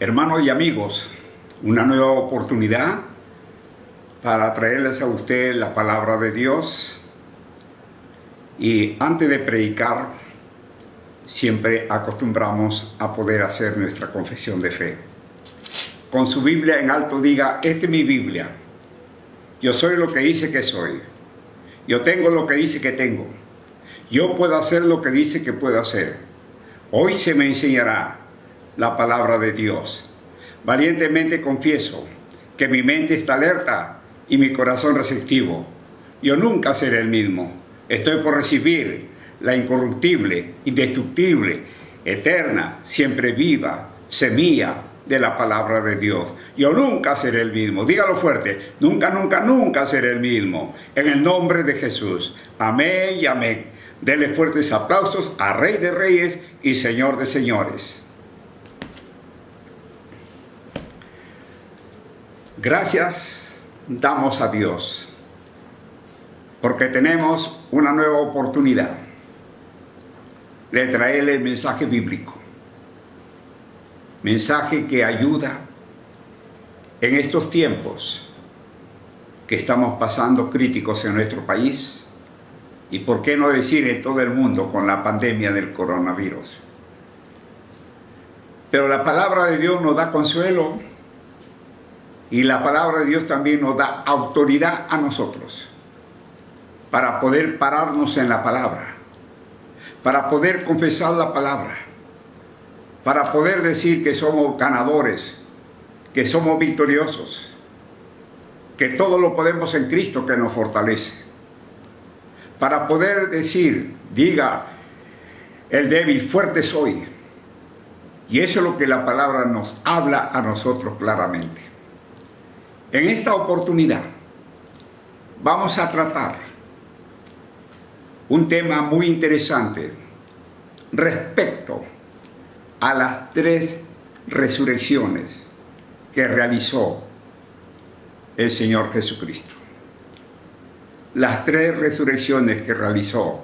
Hermanos y amigos, una nueva oportunidad para traerles a ustedes la palabra de Dios. Y antes de predicar, siempre acostumbramos a poder hacer nuestra confesión de fe. Con su Biblia en alto diga: esta es mi Biblia. Yo soy lo que dice que soy. Yo tengo lo que dice que tengo. Yo puedo hacer lo que dice que puedo hacer. Hoy se me enseñará la palabra de Dios. Valientemente confieso que mi mente está alerta y mi corazón receptivo. Yo nunca seré el mismo. Estoy por recibir la incorruptible, indestructible, eterna, siempre viva semilla de la palabra de Dios. Yo nunca seré el mismo. Dígalo fuerte: nunca, nunca, nunca seré el mismo. En el nombre de Jesús. Amén y amén. Denle fuertes aplausos a Rey de Reyes y Señor de Señores. Gracias damos a Dios porque tenemos una nueva oportunidad de traerle el mensaje bíblico. Mensaje que ayuda en estos tiempos que estamos pasando críticos en nuestro país y por qué no decir en todo el mundo con la pandemia del coronavirus. Pero la palabra de Dios nos da consuelo y la palabra de Dios también nos da autoridad a nosotros para poder pararnos en la palabra, para poder confesar la palabra, para poder decir que somos ganadores, que somos victoriosos, que todo lo podemos en Cristo que nos fortalece. Para poder decir, diga el débil, fuerte soy. Y eso es lo que la palabra nos habla a nosotros claramente. En esta oportunidad vamos a tratar un tema muy interesante respecto a las 3 resurrecciones que realizó el Señor Jesucristo. Las 3 resurrecciones que realizó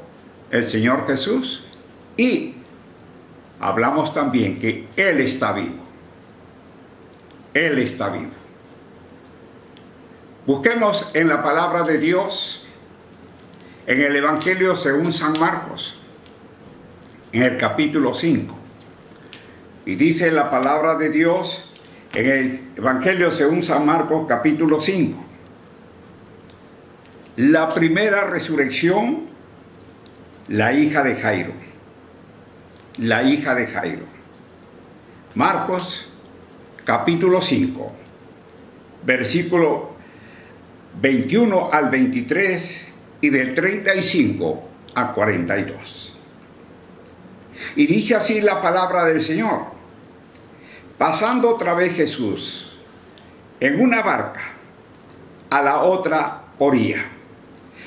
el Señor Jesús, y hablamos también que Él está vivo. Él está vivo. Busquemos en la palabra de Dios, en el Evangelio según San Marcos, en el capítulo 5. Y dice la palabra de Dios en el Evangelio según San Marcos, capítulo 5. La primera resurrección, la hija de Jairo. La hija de Jairo. Marcos, capítulo 5, versículo 21 al 23 y del 35 al 42. Y dice así la palabra del Señor: pasando otra vez Jesús en una barca a la otra orilla,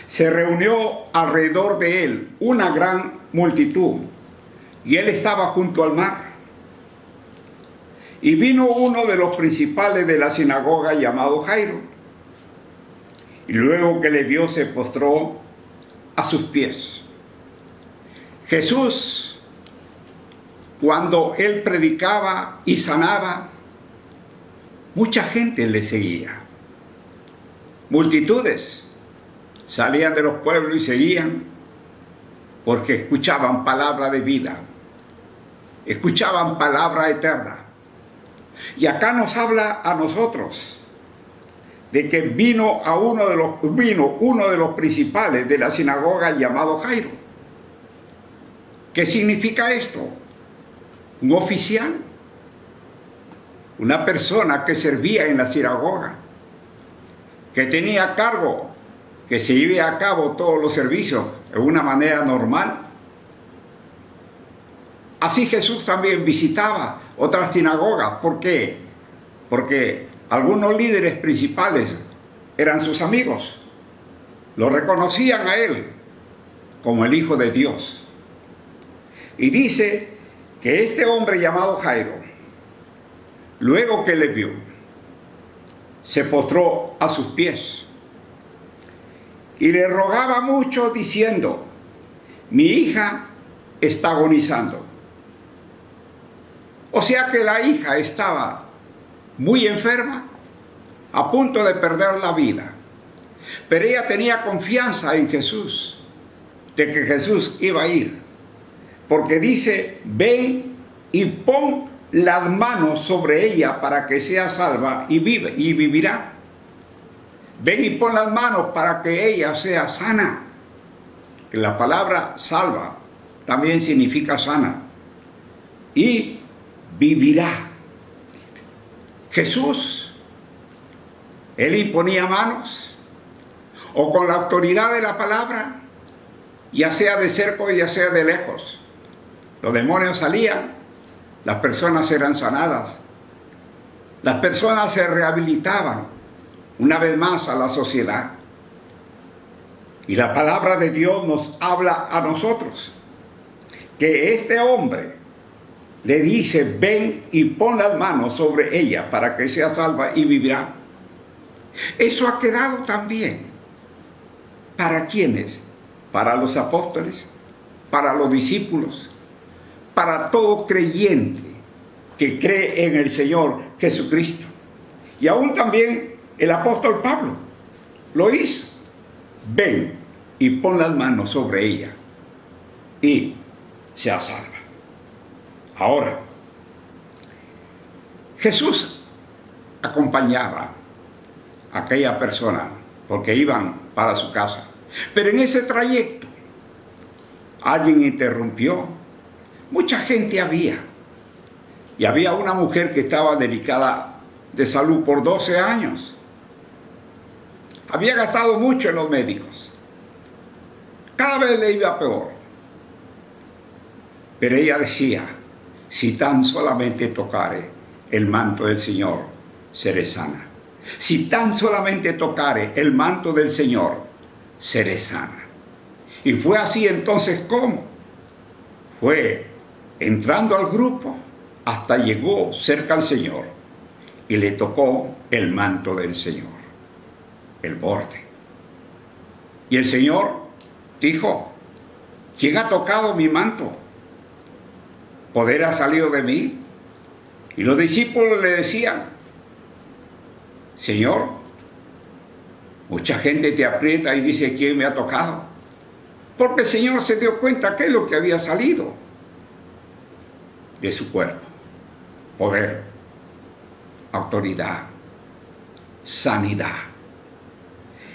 se reunió alrededor de él una gran multitud, y él estaba junto al mar. Y vino uno de los principales de la sinagoga llamado Jairo, y luego que le vio se postró a sus pies. Jesús, cuando él predicaba y sanaba, mucha gente le seguía. Multitudes salían de los pueblos y seguían porque escuchaban palabra de vida, escuchaban palabra eterna. Y acá nos habla a nosotros de que vino uno de los principales de la sinagoga llamado Jairo. ¿Qué significa esto? Un oficial, una persona que servía en la sinagoga, que tenía a cargo que se lleve a cabo todos los servicios de una manera normal. Así Jesús también visitaba otras sinagogas. ¿Por qué? Porque algunos líderes principales eran sus amigos. Lo reconocían a él como el Hijo de Dios. Y dice que este hombre llamado Jairo, luego que le vio, se postró a sus pies y le rogaba mucho diciendo: mi hija está agonizando. O sea que la hija estaba muy enferma, a punto de perder la vida. Pero ella tenía confianza en Jesús, de que Jesús iba a ir. Porque dice, ven y pon las manos sobre ella para que sea salva y vivirá. Ven y pon las manos para que ella sea sana. Que la palabra salva también significa sana. Y vivirá. Jesús, él imponía manos, o con la autoridad de la palabra, ya sea de cerca o ya sea de lejos. Los demonios salían, las personas eran sanadas, las personas se rehabilitaban una vez más a la sociedad. Y la palabra de Dios nos habla a nosotros, que este hombre le dice, ven y pon las manos sobre ella para que sea salva y vivirá. Eso ha quedado también. ¿Para quiénes? Para los apóstoles, para los discípulos, para todo creyente que cree en el Señor Jesucristo. Y aún también el apóstol Pablo lo hizo. Ven y pon las manos sobre ella y sea salva. Ahora, Jesús acompañaba a aquella persona porque iban para su casa. Pero en ese trayecto, alguien interrumpió. Mucha gente había. Y había una mujer que estaba delicada de salud por 12 años. Había gastado mucho en los médicos. Cada vez le iba peor. Pero ella decía, si tan solamente tocare el manto del Señor, seré sana. Si tan solamente tocare el manto del Señor, seré sana. Y fue así entonces como fue entrando al grupo hasta llegó cerca al Señor y le tocó el manto del Señor, el borde. Y el Señor dijo, ¿quién ha tocado mi manto? ¿Poder ha salido de mí? Y los discípulos le decían, Señor, mucha gente te aprieta y dice, ¿quién me ha tocado? Porque el Señor se dio cuenta que es lo que había salido de su cuerpo. Poder, autoridad, sanidad.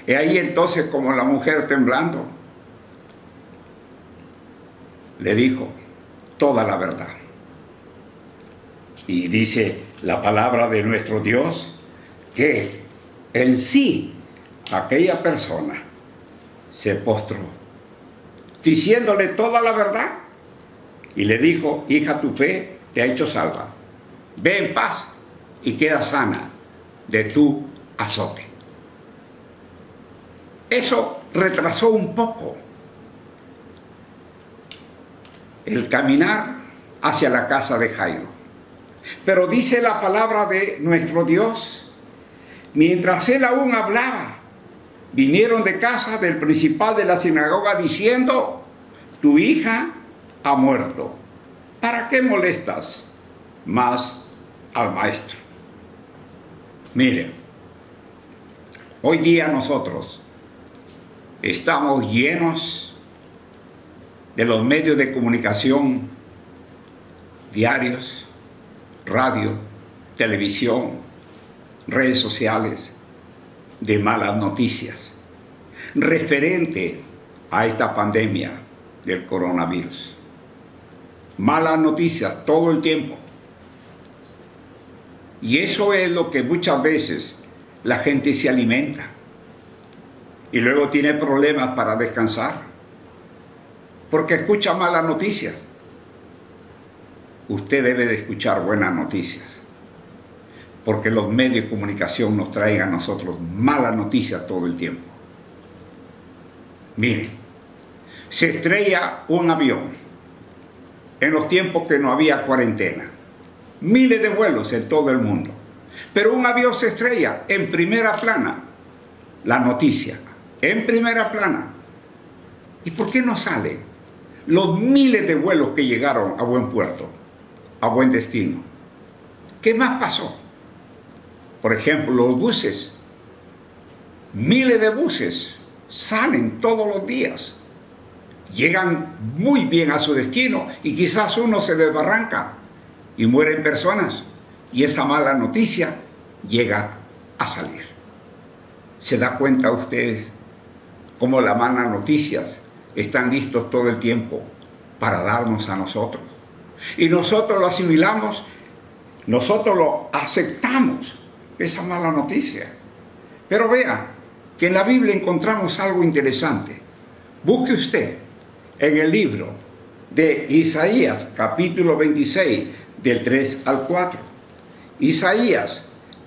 Y ahí entonces, como la mujer temblando, le dijo toda la verdad. Y dice la palabra de nuestro Dios que en sí aquella persona se postró, diciéndole toda la verdad, y le dijo, hija, tu fe te ha hecho salva, ve en paz y queda sana de tu azote. Eso retrasó un poco el caminar hacia la casa de Jairo. Pero dice la palabra de nuestro Dios, mientras él aún hablaba, vinieron de casa del principal de la sinagoga diciendo, tu hija ha muerto. ¿Para qué molestas más al maestro? Miren, hoy día nosotros estamos llenos de los medios de comunicación diarios, radio, televisión, redes sociales, de malas noticias referente a esta pandemia del coronavirus. Malas noticias todo el tiempo. Y eso es lo que muchas veces la gente se alimenta y luego tiene problemas para descansar porque escucha malas noticias. Usted debe de escuchar buenas noticias, porque los medios de comunicación nos traen a nosotros malas noticias todo el tiempo. Miren, se estrella un avión en los tiempos que no había cuarentena. Miles de vuelos en todo el mundo. Pero un avión se estrella en primera plana. La noticia, en primera plana. ¿Y por qué no salen los miles de vuelos que llegaron a buen puerto? a buen destino. ¿Qué más pasó? Por ejemplo, los buses. Miles de buses salen todos los días. Llegan muy bien a su destino y quizás uno se desbarranca y mueren personas. Y esa mala noticia llega a salir. ¿Se da cuenta ustedes cómo las malas noticias están listos todo el tiempo para darnos a nosotros? Y nosotros lo asimilamos, nosotros lo aceptamos, esa mala noticia. Pero vea que en la Biblia encontramos algo interesante. Busque usted en el libro de Isaías, capítulo 26, del 3 al 4. Isaías,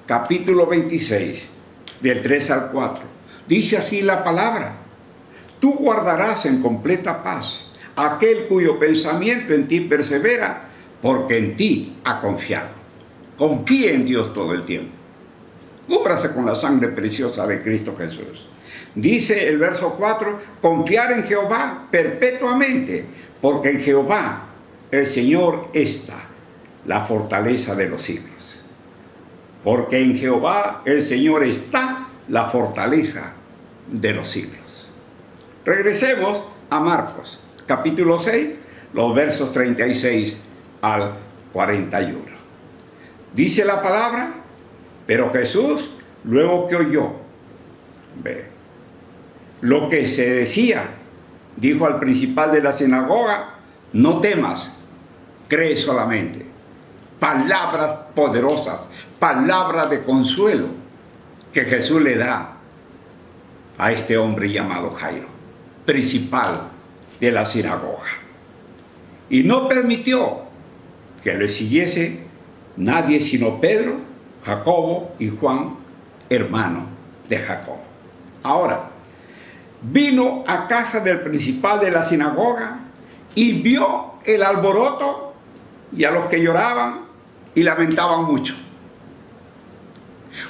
capítulo 26, del 3 al 4. Dice así la palabra: tú guardarás en completa paz a aquel cuyo pensamiento en ti persevera, porque en ti ha confiado. Confíe en Dios todo el tiempo. Cúbrase con la sangre preciosa de Cristo Jesús. Dice el verso 4, confiar en Jehová perpetuamente, porque en Jehová el Señor está, la fortaleza de los siglos. Porque en Jehová el Señor está, la fortaleza de los siglos. Regresemos a Marcos, capítulo 6, los versos 36 al 41. Dice la palabra: pero Jesús, luego que oyó lo que se decía, dijo al principal de la sinagoga: no temas, cree solamente. Palabras poderosas, palabras de consuelo que Jesús le da a este hombre llamado Jairo, principal de la sinagoga. Y no permitió que le siguiese nadie sino Pedro, Jacobo y Juan, hermano de Jacobo. Ahora, vino a casa del principal de la sinagoga y vio el alboroto y a los que lloraban y lamentaban mucho.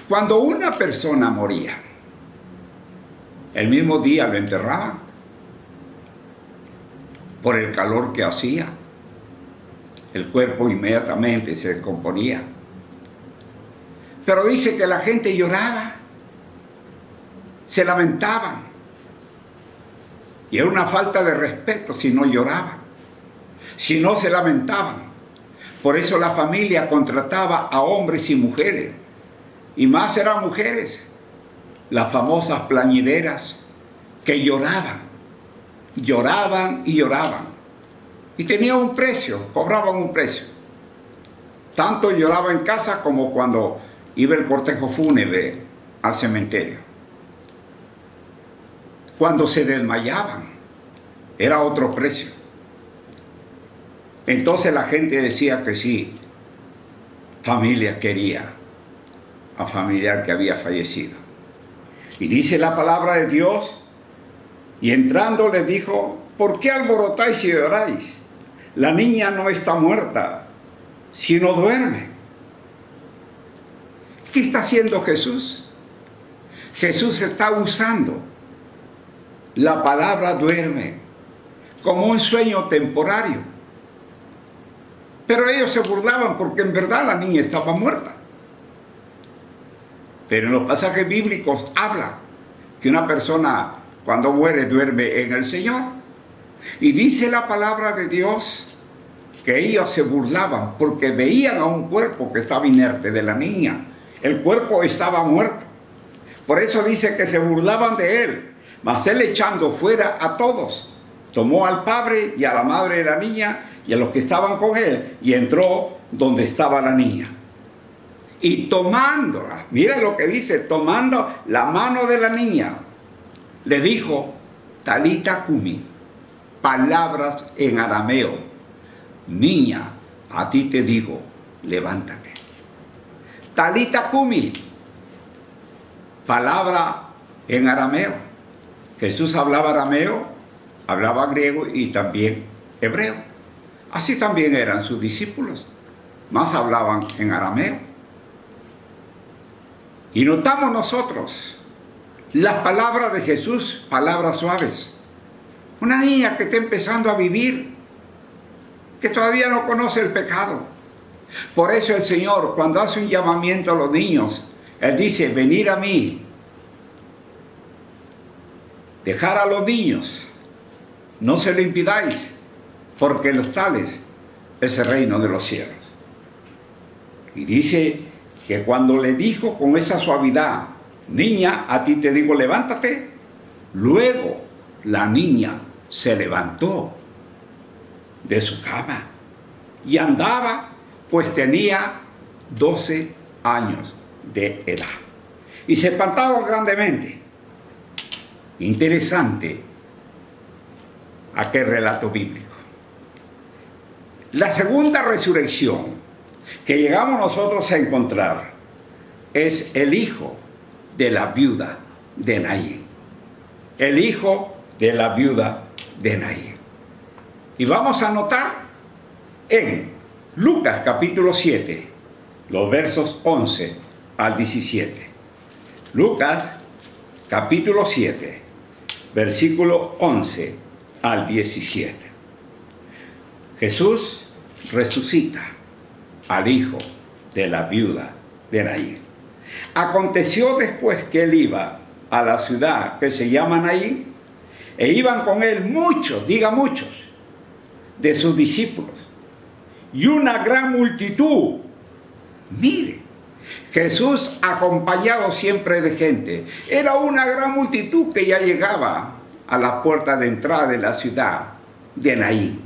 Cuando una persona moría, el mismo día lo enterraban por el calor que hacía. El cuerpo inmediatamente se descomponía. Pero dice que la gente lloraba, se lamentaban. Y era una falta de respeto si no lloraban, si no se lamentaban. Por eso la familia contrataba a hombres y mujeres, y más eran mujeres, las famosas plañideras, que lloraban, lloraban y lloraban. Y tenían un precio, cobraban un precio. Tanto lloraba en casa como cuando iba el cortejo fúnebre al cementerio. Cuando se desmayaban, era otro precio. Entonces la gente decía que sí, familia quería a familiar que había fallecido. Y dice la palabra de Dios, y entrando les dijo: ¿por qué alborotáis y lloráis? La niña no está muerta, sino duerme. ¿Qué está haciendo Jesús? Jesús está usando la palabra duerme como un sueño temporario. Pero ellos se burlaban porque en verdad la niña estaba muerta. Pero en los pasajes bíblicos habla que una persona cuando muere duerme en el Señor. Y dice la palabra de Dios que ellos se burlaban porque veían a un cuerpo que estaba inerte de la niña. El cuerpo estaba muerto. Por eso dice que se burlaban de él. Mas él, echando fuera a todos, tomó al padre y a la madre de la niña y a los que estaban con él, y entró donde estaba la niña. Y tomándola, mira lo que dice, tomando la mano de la niña, le dijo: Talita cumi, palabras en arameo: niña, a ti te digo, levántate. Talita cumi, palabra en arameo. Jesús hablaba arameo, hablaba griego y también hebreo. Así también eran sus discípulos, más hablaban en arameo. Y notamos nosotros las palabras de Jesús, palabras suaves. Una niña que está empezando a vivir, que todavía no conoce el pecado, Por eso el Señor, cuando hace un llamamiento a los niños, Él dice, venid a mí. Dejar a los niños, no se lo impidáis, porque los tales es el reino de los cielos. Y dice que cuando le dijo con esa suavidad, niña, a ti te digo, levántate, luego la niña se levantó de su cama y andaba, pues tenía 12 años de edad. Y se espantaban grandemente. Interesante aquel relato bíblico. La segunda resurrección que llegamos nosotros a encontrar es el hijo de la viuda de Naín. El hijo de la viuda de Naín. Y vamos a notar en Lucas capítulo 7, los versos 11 al 17. Lucas capítulo 7, versículo 11 al 17. Jesús resucita al hijo de la viuda de Naín. Aconteció después que él iba a la ciudad que se llama Naín, e iban con él muchos, diga muchos, de sus discípulos, y una gran multitud. Mire, Jesús acompañado siempre de gente. Era una gran multitud que ya llegaba a la puerta de entrada de la ciudad de Naín.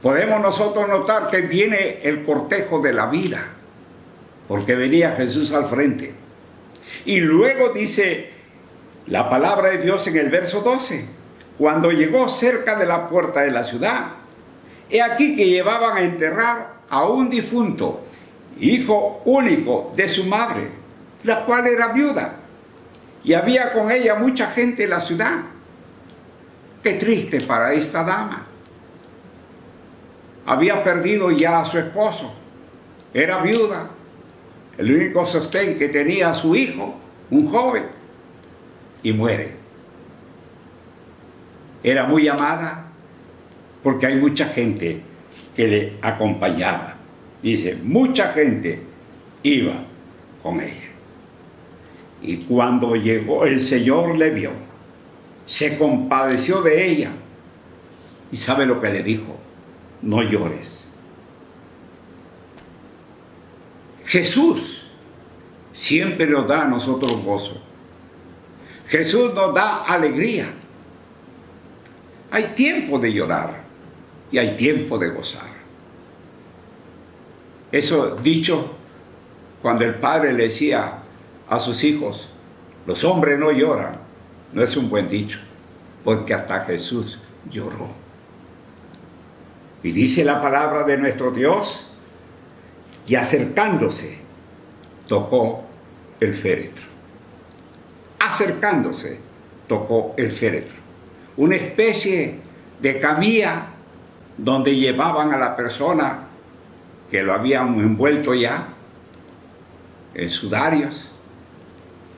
Podemos nosotros notar que viene el cortejo de la vida, porque venía Jesús al frente. Y luego dice la palabra de Dios en el verso 12, cuando llegó cerca de la puerta de la ciudad, he aquí que llevaban a enterrar a un difunto, hijo único de su madre, la cual era viuda, y había con ella mucha gente en la ciudad. Qué triste para esta dama. Había perdido ya a su esposo, era viuda, el único sostén que tenía a su hijo, un joven, y muere. Era muy amada porque hay mucha gente que le acompañaba. Dice, mucha gente iba con ella. Y cuando llegó, el Señor le vio, se compadeció de ella. ¿Y sabe lo que le dijo? No llores. Jesús siempre nos da a nosotros gozo. Jesús nos da alegría. Hay tiempo de llorar y hay tiempo de gozar. Eso dicho cuando el padre le decía a sus hijos, los hombres no lloran, no es un buen dicho, porque hasta Jesús lloró. Y dice la palabra de nuestro Dios, y acercándose, tocó el féretro. Acercándose, tocó el féretro. Una especie de camilla donde llevaban a la persona que lo habían envuelto ya en sudarios.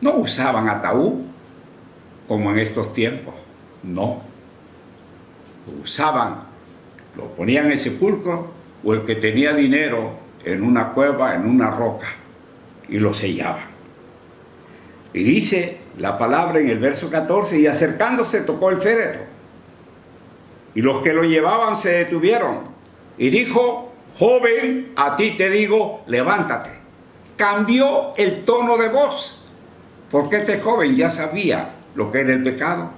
No usaban ataúd como en estos tiempos, no. Usaban, lo ponían en sepulcro, o el que tenía dinero en una cueva, en una roca, y lo sellaban. Y dice la palabra en el verso 14, y acercándose tocó el féretro, y los que lo llevaban se detuvieron, y dijo, joven, a ti te digo, levántate. Cambió el tono de voz, porque este joven ya sabía lo que era el pecado,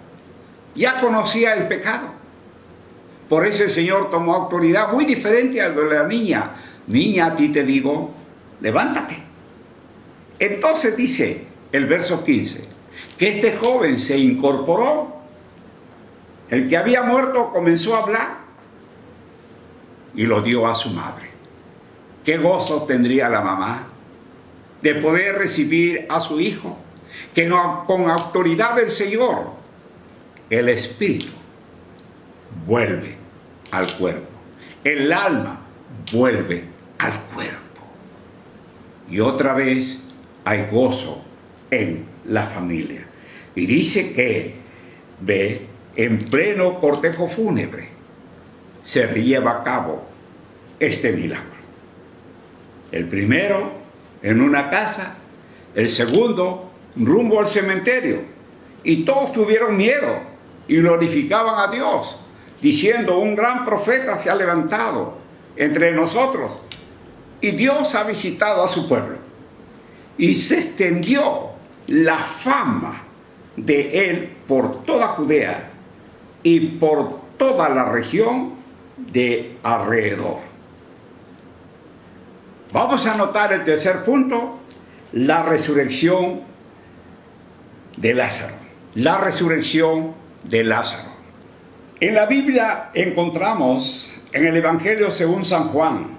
ya conocía el pecado. Por eso el Señor tomó autoridad muy diferente a la de la niña. Niña, a ti te digo, levántate. Entonces dice el verso 15, que este joven se incorporó, el que había muerto comenzó a hablar y lo dio a su madre. Qué gozo tendría la mamá de poder recibir a su hijo, que con autoridad del Señor, el espíritu vuelve al cuerpo, el alma vuelve al cuerpo. Y otra vez hay gozo en la familia. Y dice que ve en pleno cortejo fúnebre se lleva a cabo este milagro. El primero en una casa, el segundo rumbo al cementerio. Y todos tuvieron miedo y glorificaban a Dios, diciendo: un gran profeta se ha levantado entre nosotros y Dios ha visitado a su pueblo. Y se extendió la fama de él por toda Judea y por toda la región de alrededor. Vamos a notar el tercer punto: la resurrección de Lázaro. La resurrección de Lázaro. En la Biblia encontramos en el Evangelio según San Juan,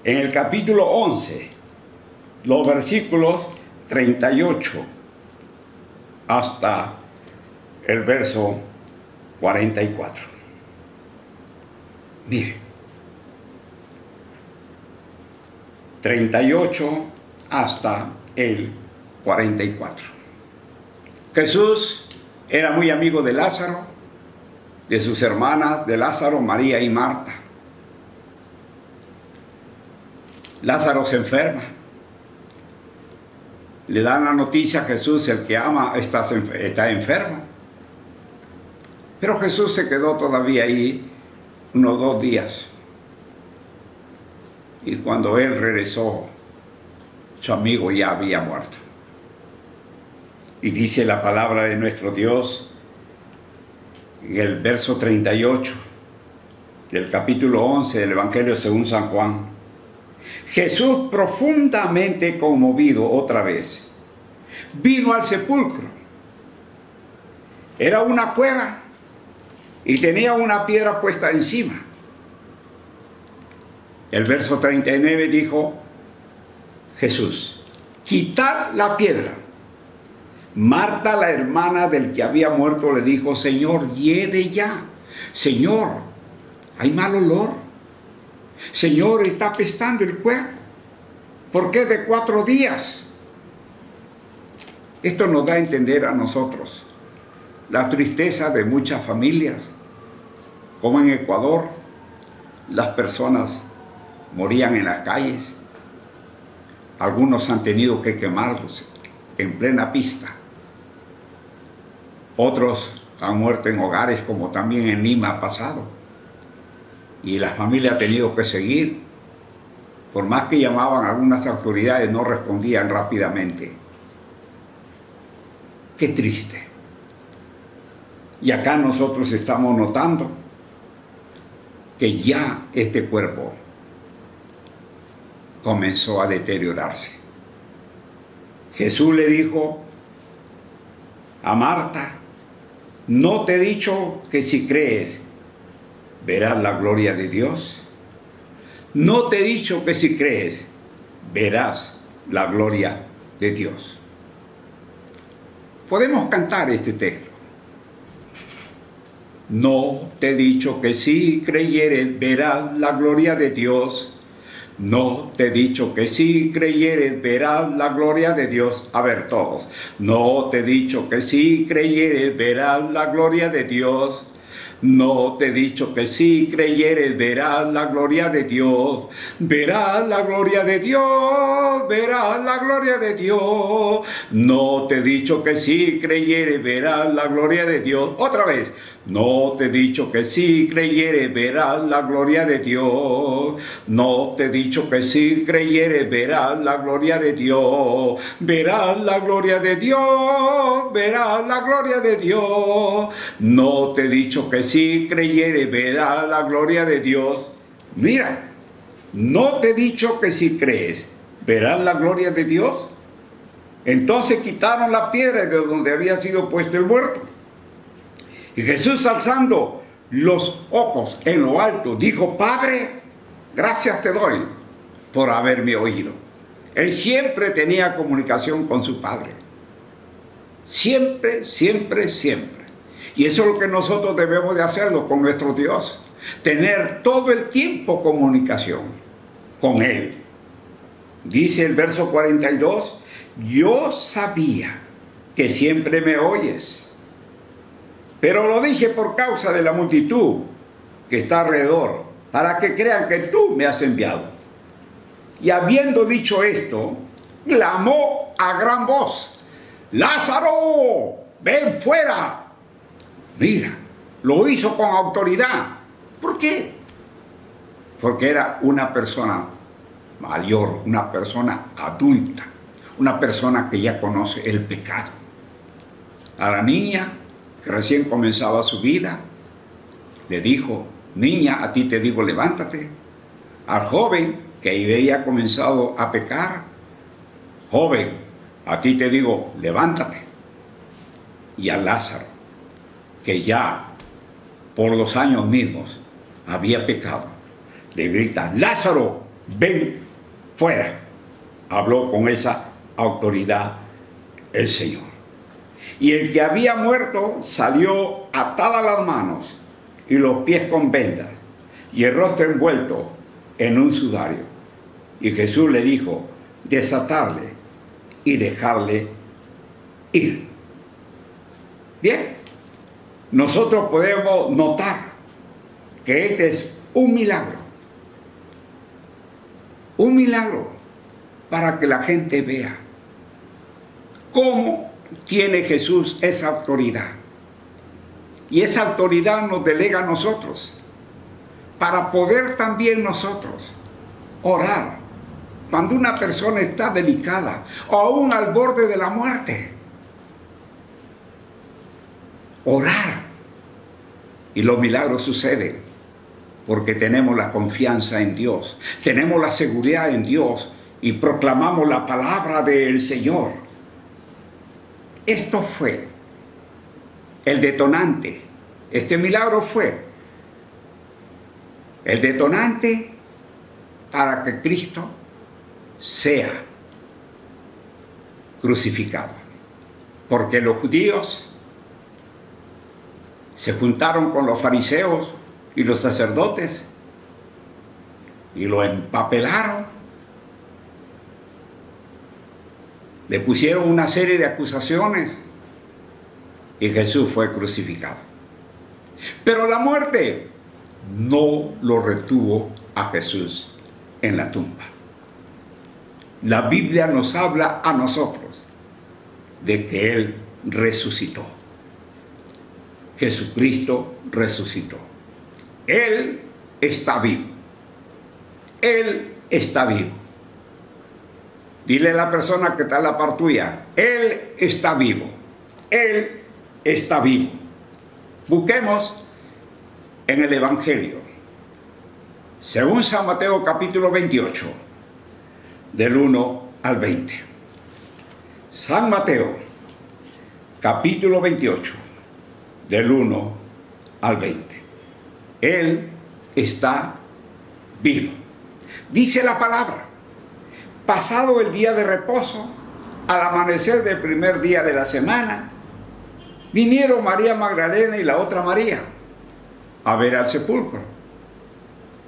en el capítulo 11, los versículos 38 hasta el verso 44. Mire, 38 hasta el 44. Jesús era muy amigo de Lázaro, de sus hermanas, de Lázaro, María y Marta. Lázaro se enferma. Le dan la noticia a Jesús: el que ama está enfermo. Pero Jesús se quedó todavía ahí unos 2 días. Y cuando él regresó, su amigo ya había muerto. Y dice la palabra de nuestro Dios en el verso 38 del capítulo 11 del Evangelio según San Juan: Jesús, profundamente conmovido otra vez, vino al sepulcro. Era una cueva y tenía una piedra puesta encima. El verso 39 dijo Jesús: quitad la piedra. Marta, la hermana del que había muerto, le dijo: Señor, hiede ya. Señor, hay mal olor. Señor, está apestando el cuerpo. ¿Por qué de 4 días? Esto nos da a entender a nosotros la tristeza de muchas familias. Como en Ecuador, las personas morían en las calles. Algunos han tenido que quemarlos en plena pista. Otros han muerto en hogares, como también en Lima ha pasado. Y la familia ha tenido que seguir. Por más que llamaban a algunas autoridades, no respondían rápidamente. Qué triste. Y acá nosotros estamos notando que ya este cuerpo comenzó a deteriorarse. Jesús le dijo a Marta: ¿no te he dicho que si crees verás la gloria de Dios? ¿No te he dicho que si crees verás la gloria de Dios? Podemos cantar este texto. No te he dicho que si creyeres verás la gloria de Dios. No te he dicho que si creyeres verás la gloria de Dios. A ver todos. No te he dicho que si creyeres verás la gloria de Dios. No te he dicho que si creyeres verás la gloria de Dios. Verás la gloria de Dios. Verás la gloria de Dios. No te he dicho que si creyeres verás la gloria de Dios. Otra vez. No te he dicho que si creyeres verás la gloria de Dios. No te he dicho que si creyeres verás la gloria de Dios. Verás la gloria de Dios. Verás la gloria de Dios. No te he dicho que si creyeres verás la gloria de Dios. Mira, no te he dicho que si crees verás la gloria de Dios. Entonces quitaron la piedra de donde había sido puesto el muerto. Y Jesús, alzando los ojos en lo alto, dijo: Padre, gracias te doy por haberme oído. Él siempre tenía comunicación con su Padre. Siempre, siempre, siempre. Y eso es lo que nosotros debemos de hacerlo con nuestro Dios. Tener todo el tiempo comunicación con Él. Dice el verso 42, yo sabía que siempre me oyes, pero lo dije por causa de la multitud que está alrededor, para que crean que tú me has enviado. Y habiendo dicho esto, clamó a gran voz: ¡Lázaro, ven fuera! Mira, lo hizo con autoridad. ¿Por qué? Porque era una persona mayor, una persona adulta, una persona que ya conoce el pecado. A la niña que recién comenzaba su vida, le dijo: niña, a ti te digo, levántate. Al joven que había comenzado a pecar: joven, a ti te digo, levántate. Y a Lázaro, que ya por los años mismos había pecado, le grita: Lázaro, ven fuera. Habló con esa autoridad el Señor. Y el que había muerto salió atadas las manos y los pies con vendas y el rostro envuelto en un sudario. Y Jesús le dijo: desatarle y dejarle ir. Bien, nosotros podemos notar que este es un milagro. Un milagro para que la gente vea cómo tiene Jesús esa autoridad. Y esa autoridad nos delega a nosotros para poder también nosotros orar cuando una persona está delicada o aún al borde de la muerte. Orar. Y los milagros suceden porque tenemos la confianza en Dios, tenemos la seguridad en Dios y proclamamos la palabra del Señor. Esto fue el detonante. Este milagro fue el detonante para que Cristo sea crucificado. Porque los judíos se juntaron con los fariseos y los sacerdotes y lo empapelaron. Le pusieron una serie de acusaciones y Jesús fue crucificado. Pero la muerte no lo retuvo a Jesús en la tumba. La Biblia nos habla a nosotros de que Él resucitó. Jesucristo resucitó. Él está vivo. Él está vivo. Dile a la persona que está en la par tuya: Él está vivo. Él está vivo. Busquemos en el Evangelio, según San Mateo capítulo 28, del 1 al 20. San Mateo capítulo 28, del 1 al 20. Él está vivo. Dice la palabra: pasado el día de reposo, al amanecer del primer día de la semana, vinieron María Magdalena y la otra María a ver al sepulcro,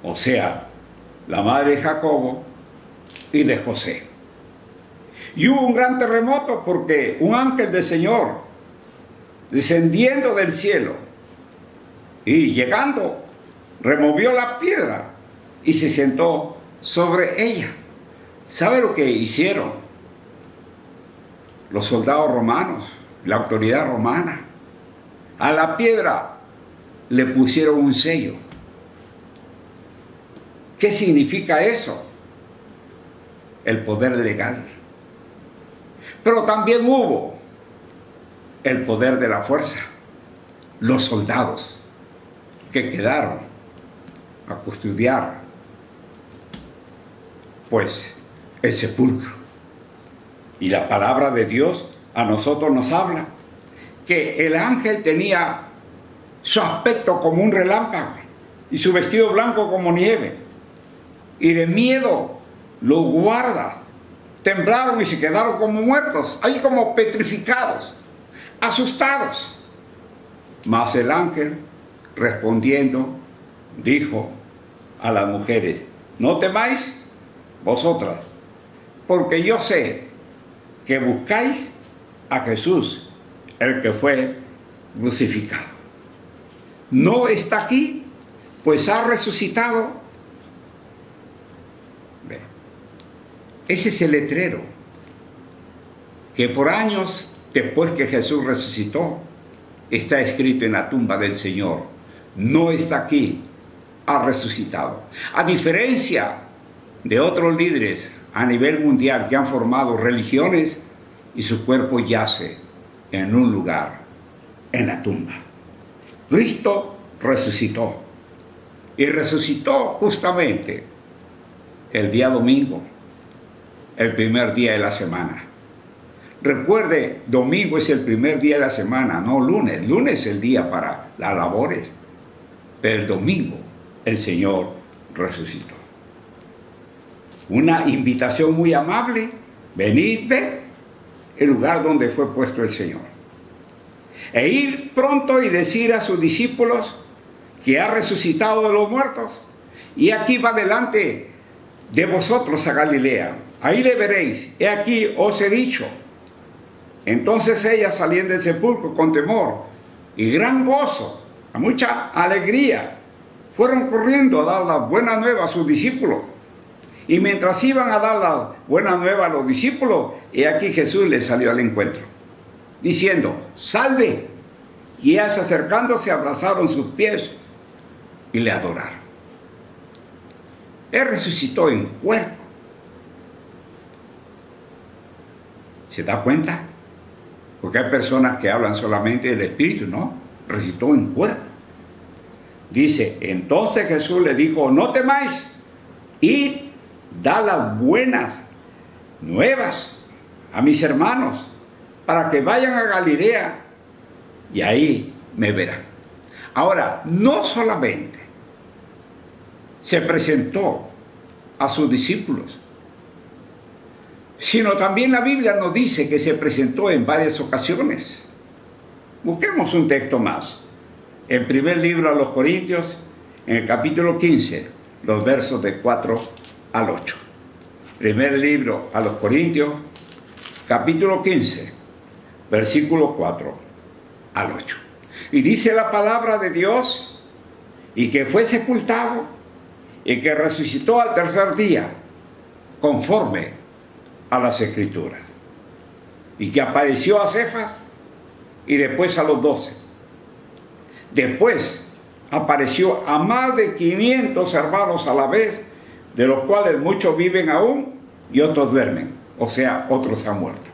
o sea, la madre de Jacobo y de José. Y hubo un gran terremoto porque un ángel del Señor, descendiendo del cielo y llegando, removió la piedra y se sentó sobre ella. ¿Sabe lo que hicieron los soldados romanos, la autoridad romana? A la piedra le pusieron un sello. ¿Qué significa eso? El poder legal. Pero también hubo el poder de la fuerza. Los soldados que quedaron a custodiar, pues, el sepulcro. Y la palabra de Dios a nosotros nos habla que el ángel tenía su aspecto como un relámpago y su vestido blanco como nieve, y de miedo los guardas temblaron y se quedaron como muertos, ahí como petrificados, asustados. Mas el ángel, respondiendo, dijo a las mujeres: no temáis vosotras, porque yo sé que buscáis a Jesús, el que fue crucificado. No está aquí, pues ha resucitado. Ese es el letrero que por años después que Jesús resucitó está escrito en la tumba del Señor: no está aquí, ha resucitado. A diferencia de otros líderes a nivel mundial que han formado religiones y su cuerpo yace en un lugar, en la tumba. Cristo resucitó, y resucitó justamente el día domingo, el primer día de la semana. Recuerde, domingo es el primer día de la semana, no lunes. Lunes es el día para las labores, pero el domingo el Señor resucitó. Una invitación muy amable: venid, ved el lugar donde fue puesto el Señor. E ir pronto y decir a sus discípulos que ha resucitado de los muertos, y aquí va delante de vosotros a Galilea, ahí le veréis, he aquí os he dicho. Entonces ellas salían del sepulcro con temor y gran gozo, a mucha alegría, fueron corriendo a dar la buena nueva a sus discípulos. Y mientras iban a dar la buena nueva a los discípulos, he aquí Jesús les salió al encuentro, diciendo: salve. Y ellas, acercándose, abrazaron sus pies y le adoraron. Él resucitó en cuerpo. ¿Se da cuenta? Porque hay personas que hablan solamente del Espíritu, ¿no? Resucitó en cuerpo. Dice: entonces Jesús le dijo: no temáis, id, da las buenas nuevas a mis hermanos, para que vayan a Galilea, y ahí me verán. Ahora, no solamente se presentó a sus discípulos, sino también la Biblia nos dice que se presentó en varias ocasiones. Busquemos un texto más. El primer libro a los Corintios, en el capítulo 15, los versos de 4 al 8. Primer libro a los Corintios, capítulo 15, versículo 4 al 8. Y dice la palabra de Dios: y que fue sepultado, y que resucitó al tercer día, conforme a las Escrituras, y que apareció a Cefas, y después a los 12. Después apareció a más de 500 hermanos a la vez, de los cuales muchos viven aún y otros duermen, o sea, otros han muerto.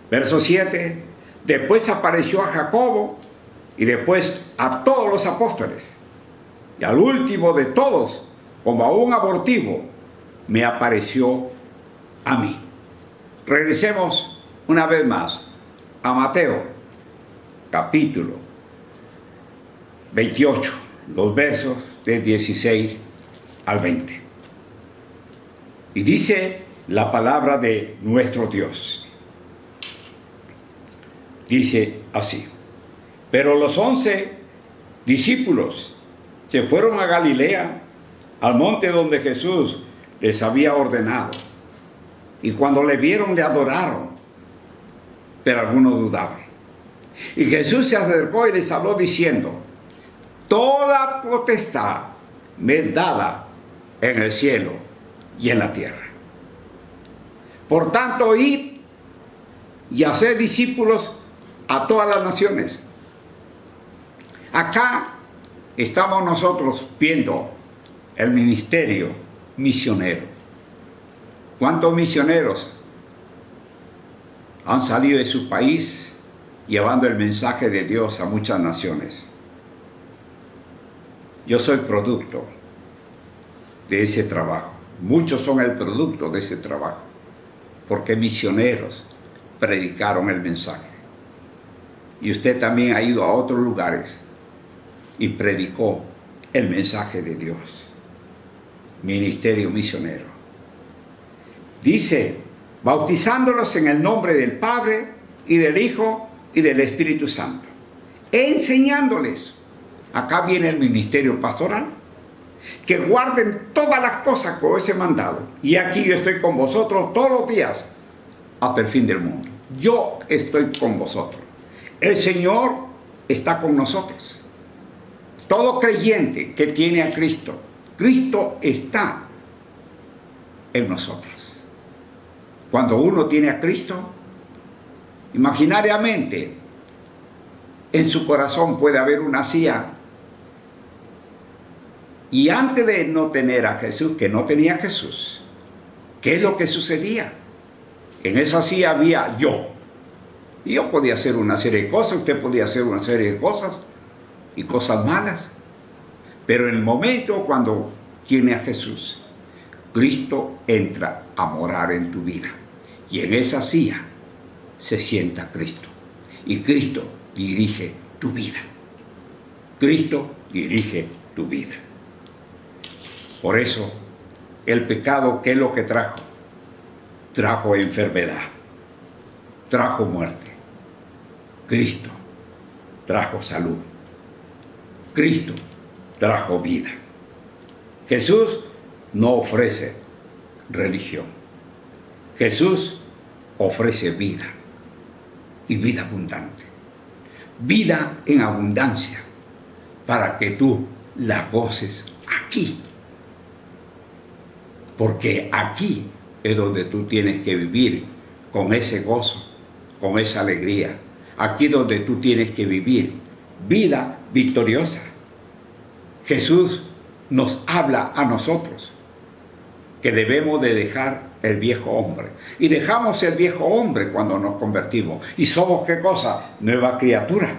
Verso 7, después apareció a Jacobo, y después a todos los apóstoles, y al último de todos, como a un abortivo, me apareció a mí. Regresemos una vez más a Mateo, capítulo 28, los versos de 16 al 20. Y dice la palabra de nuestro Dios. Dice así: pero los 11 discípulos se fueron a Galilea, al monte donde Jesús les había ordenado. Y cuando le vieron, le adoraron, pero algunos dudaban. Y Jesús se acercó y les habló diciendo: toda potestad me es dada en el cielo y en la tierra. Por tanto, id y haced discípulos a todas las naciones. Acá estamos nosotros viendo el ministerio misionero. ¿Cuántos misioneros han salido de su país llevando el mensaje de Dios a muchas naciones? Yo soy producto de ese trabajo. Muchos son el producto de ese trabajo, porque misioneros predicaron el mensaje. Y usted también ha ido a otros lugares y predicó el mensaje de Dios. Ministerio misionero. Dice: bautizándolos en el nombre del Padre y del Hijo y del Espíritu Santo, enseñándoles. Acá viene el ministerio pastoral: que guarden todas las cosas que os he mandado. Y aquí yo estoy con vosotros todos los días hasta el fin del mundo. Yo estoy con vosotros. El Señor está con nosotros. Todo creyente que tiene a Cristo, Cristo está en nosotros. Cuando uno tiene a Cristo, imaginariamente, en su corazón puede haber una silla. Y antes de no tener a Jesús, que no tenía a Jesús, ¿qué es lo que sucedía? En esa silla había yo. Y yo podía hacer una serie de cosas, usted podía hacer una serie de cosas, y cosas malas. Pero en el momento cuando tiene a Jesús, Cristo entra a morar en tu vida. Y en esa silla se sienta Cristo. Y Cristo dirige tu vida. Cristo dirige tu vida. Por eso, el pecado, ¿qué es lo que trajo? Trajo enfermedad, trajo muerte. Cristo trajo salud. Cristo trajo vida. Jesús no ofrece religión. Jesús ofrece vida y vida abundante. Vida en abundancia para que tú la goces aquí. Porque aquí es donde tú tienes que vivir con ese gozo, con esa alegría. Aquí donde tú tienes que vivir vida victoriosa. Jesús nos habla a nosotros que debemos de dejar el viejo hombre. Y dejamos el viejo hombre cuando nos convertimos. ¿Y somos qué cosa? Nueva criatura.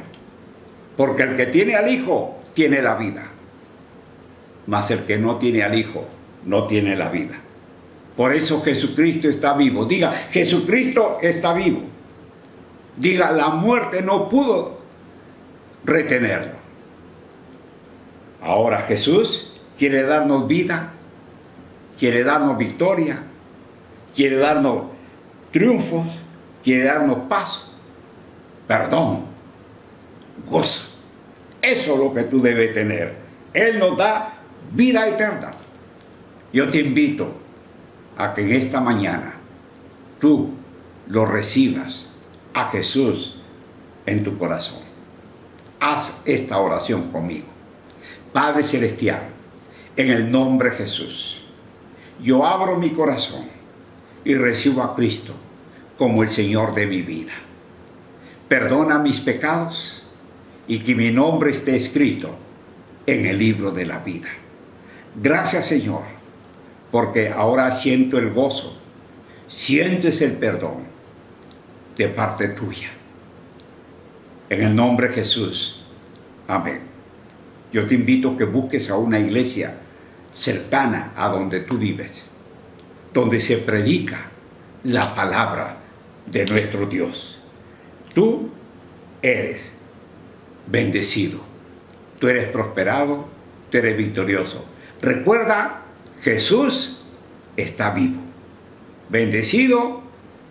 Porque el que tiene al Hijo tiene la vida. Mas el que no tiene al Hijo no tiene la vida. Por eso Jesucristo está vivo. Diga, Jesucristo está vivo. Diga, la muerte no pudo retenerlo. Ahora Jesús quiere darnos vida, quiere darnos victoria, quiere darnos triunfos, quiere darnos paz, perdón, gozo. Eso es lo que tú debes tener. Él nos da vida eterna. Yo te invito a que en esta mañana tú lo recibas a Jesús en tu corazón. Haz esta oración conmigo. Padre Celestial, en el nombre de Jesús, yo abro mi corazón y recibo a Cristo como el Señor de mi vida. Perdona mis pecados y que mi nombre esté escrito en el libro de la vida. Gracias, Señor, porque ahora siento el gozo, sientes el perdón de parte tuya. En el nombre de Jesús. Amén. Yo te invito a que busques a una iglesia cercana a donde tú vives, donde se predica la palabra de nuestro Dios. Tú eres bendecido, tú eres prosperado, tú eres victorioso. Recuerda, Jesús está vivo. Bendecido,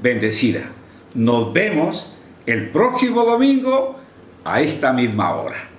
bendecida. Nos vemos el próximo domingo a esta misma hora.